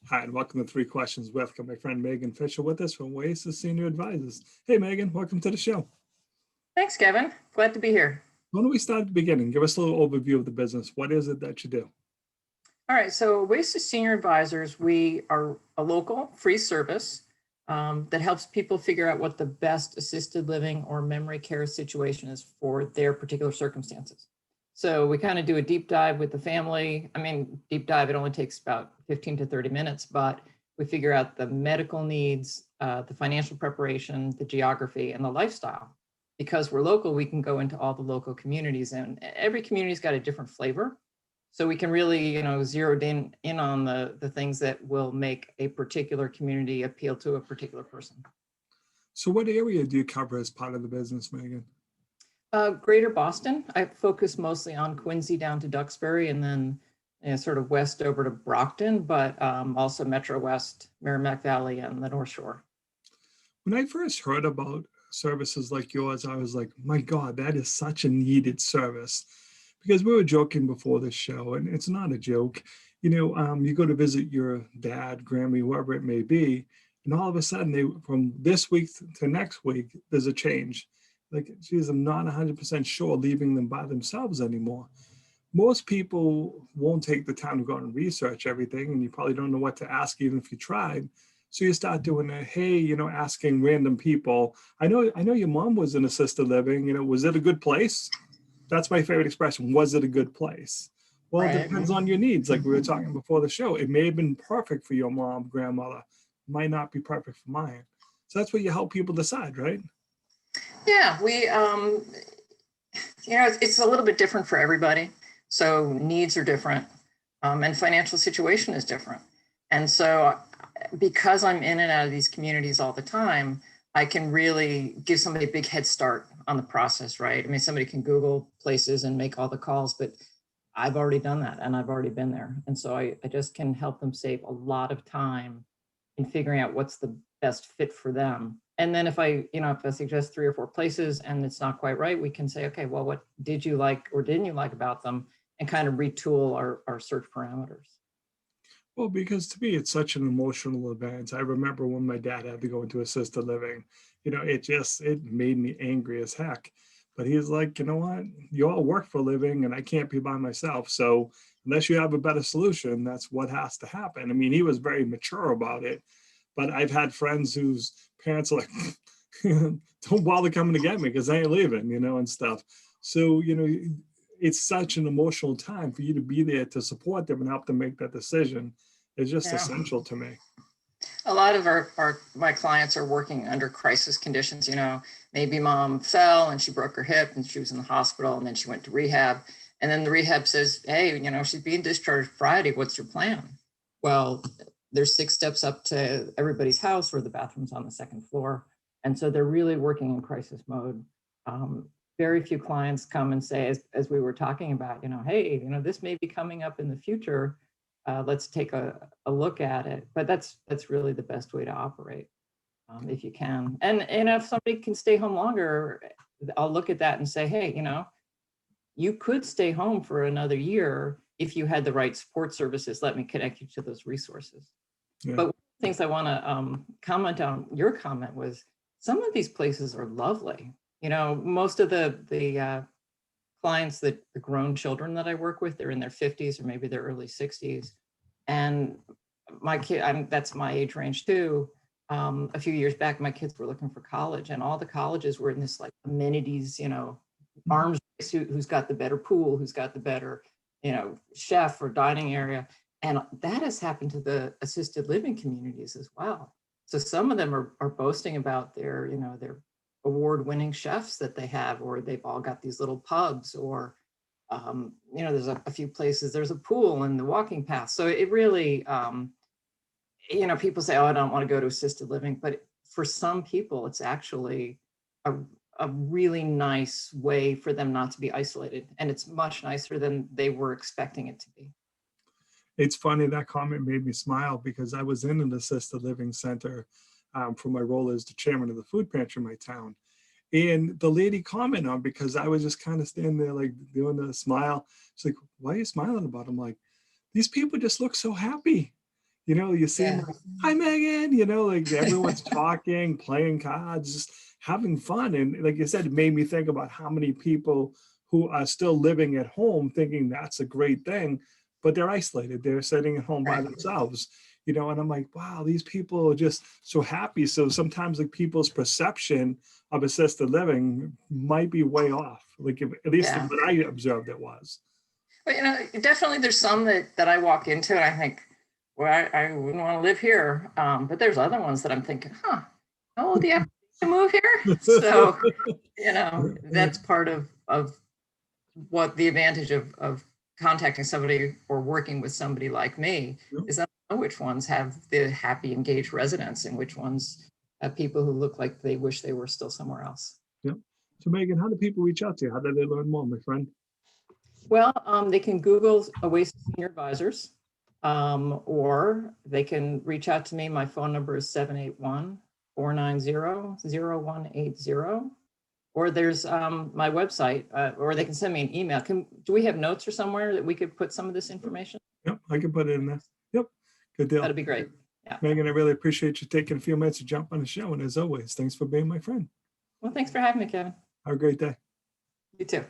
Hi, and welcome to Three Questions with. Got my friend Megan Fisher with us from Oasis Senior Advisors. Hey, Megan, welcome to the show. Thanks, Kevin. Glad to be here. Why don't we start at the beginning? Give us a little overview of the business. What is it that you do? All right, so Oasis Senior Advisors, we are a local free service that helps people figure out what the best assisted living or memory care situation is for their particular circumstances. So we kind of do a deep dive with the family. Deep dive, it only takes about 15 to 30 minutes, but we figure out the medical needs, the financial preparation, the geography, and the lifestyle. Because we're local, we can go into all the local communities, and every community's got a different flavor. So we can really, zero in on the things that will make a particular community appeal to a particular person. So what area do you cover as part of the business, Megan? Greater Boston. I focus mostly on Quincy down to Duxbury, and then sort of west over to Brockton, but also Metro West, Merrimack Valley, and the North Shore. When I first heard about services like yours, I was like, my God, that is such a needed service. Because we were joking before the show, and it's not a joke. You go to visit your dad, Grammy, whoever it may be, and all of a sudden, from this week to next week, there's a change. Like, geez, I'm not 100% sure leaving them by themselves anymore. Most people won't take the time to go and research everything, and you probably don't know what to ask even if you tried. So you start doing that, hey, asking random people. I know your mom was in assisted living. Was it a good place? That's my favorite expression. Was it a good place? Well, Right. It depends on your needs. Like we were talking before the show, it may have been perfect for your mom, grandmother, might not be perfect for mine. So that's what you help people decide, right? Yeah, it's a little bit different for everybody. So needs are different, and financial situation is different. And so because I'm in and out of these communities all the time, I can really give somebody a big head start on the process, right? Somebody can Google places and make all the calls, but I've already done that and I've already been there. And so I just can help them save a lot of time in figuring out what's the best fit for them. And then if I suggest 3 or 4 places and it's not quite right, we can say, okay, well, what did you like or didn't you like about them, and kind of retool our search parameters. Well, because to me, it's such an emotional event. I remember when my dad had to go into assisted living, it made me angry as heck. But he's like, you know what? You all work for a living and I can't be by myself. So unless you have a better solution, that's what has to happen. He was very mature about it. But I've had friends whose parents are like, don't bother coming to get me because I ain't leaving, and stuff. So, it's such an emotional time for you to be there to support them and help them make that decision. It's just essential to me. A lot of my clients are working under crisis conditions. Maybe mom fell and she broke her hip and she was in the hospital, and then she went to rehab. And then the rehab says, hey, she's being discharged Friday. What's your plan? Well, there's 6 steps up to everybody's house where the bathroom's on the 2nd floor. And so they're really working in crisis mode. Very few clients come and say, as we were talking about, hey, this may be coming up in the future. Let's take a look at it. But that's really the best way to operate, if you can. And if somebody can stay home longer, I'll look at that and say, hey, you could stay home for another year if you had the right support services. Let me connect you to those resources. Yeah. But one of the things I want to comment on your comment was, some of these places are lovely. Most of the clients, the grown children that I work with, they're in their 50s or maybe their early 60s. And my kid, that's my age range too. A few years back, my kids were looking for college, and all the colleges were in this like amenities, arms race, who's got the better pool, who's got the better, chef or dining area. And that has happened to the assisted living communities as well. So some of them are boasting about their award-winning chefs that they have, or they've all got these little pubs, or there's a few places, there's a pool and the walking path. So it really, people say, oh, I don't want to go to assisted living, but for some people, it's actually a really nice way for them not to be isolated. And it's much nicer than they were expecting it to be. It's funny, that comment made me smile because I was in an assisted living center for my role as the chairman of the food pantry in my town. And the lady commented on, because I was just kind of standing there like doing a smile. She's like, why are you smiling about it? I'm like, these people just look so happy. You know, you see them Yeah. like, hi, Megan, you know, like everyone's talking, playing cards, just having fun. And like you said, it made me think about how many people who are still living at home thinking that's a great thing, but they're isolated. They're sitting at home by Right. themselves, you know, and I'm like, wow, these people are just so happy. So sometimes like people's perception of assisted living might be way off. Like if, at least Yeah. what I observed it was. But definitely there's some that I walk into and I think, well, I wouldn't want to live here. But there's other ones that I'm thinking, huh, oh, do you have to move here? So, that's part of what the advantage of contacting somebody or working with somebody like me is I know which ones have the happy, engaged residents and which ones have people who look like they wish they were still somewhere else. Yeah. So Megan, how do people reach out to you? How do they learn more, my friend? Well, they can Google Oasis Senior Advisors, or they can reach out to me. My phone number is 781-490-0180. Or there's my website, or they can send me an email. Do we have notes or somewhere that we could put some of this information? Yep, I can put it in there. Yep, good deal. That'd be great. Yeah. Megan, I really appreciate you taking a few minutes to jump on the show. And as always, thanks for being my friend. Well, thanks for having me, Kevin. Have a great day. You too.